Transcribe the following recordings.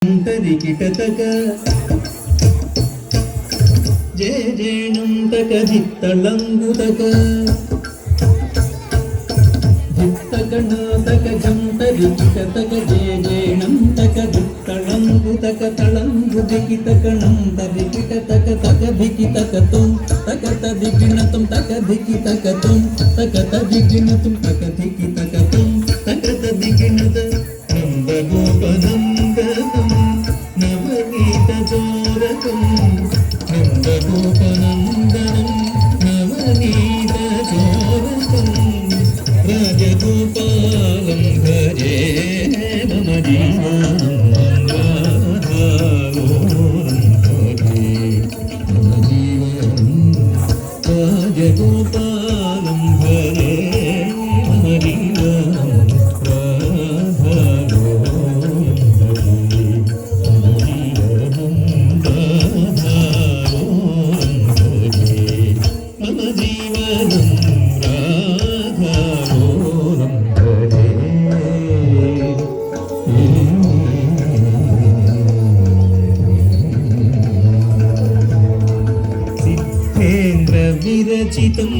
तरिकिटतक जेजेणुंतक जित्तलंगुतक जित्तकणातक जंतरिकिटतक जेजेणुंतक जित्तलंगुतक तलंगुदिकितकणं तरिकिटतक तकधिकितक तुम तकतदिकिनतुम तकधिकितकतुम तकतदिकिनतुम तकधिकितकतुम तकतदिकिनत नंदगोपनंदनम नवनीत चोरकम नंदगोपनंदनम नवनीत चोरकम राजगोपालं भजे मम जीवनं राधालोलं भजे मम जीवनं राजगोपालं भजे मम जीवनं विरचितं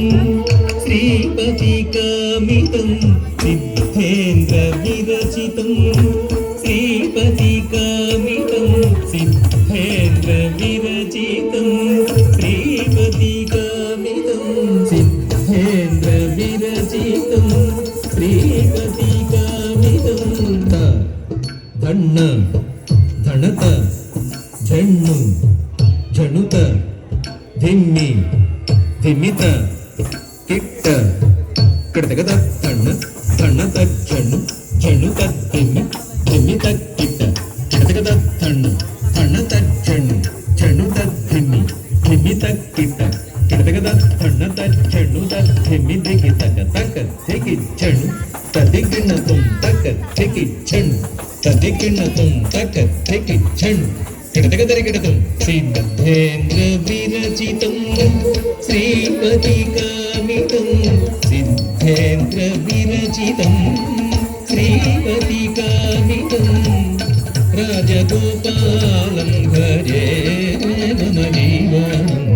श्रीपतिकामितं सिद्धेन्द्र विरचितं श्रीपतिकामितं सिद्धेन्द्र विरचितं श्रीपतिकामितं सिद्धेन्द्र विरचितं श्रीपतिकामितं धन्न धणत झण्णु झणुत धिम्मि धिमित किट्ट किडतगद धण्ण धण्णत झण्णु झण्णुत धिम्मि धिमित किट्ट किडतगद धण्ण धण्णत झण्णु झण्णुत धिम्मि धिमित किट्ट किडतगद धण्णत झण्णुत धिम्मि दिगितक तक दिगि झण्णु तदिगिणतुम तक दिगि झण्णु तदिगिणतुम तक दिगि झण्णु किडतगदरिगिडतुम सिद्धेन्द्र विरचितं श्रीपतिकामितं सिद्धेन्द्र विरचितं श्रीपतिकामितं राजगोपालं भजे मम जीवनं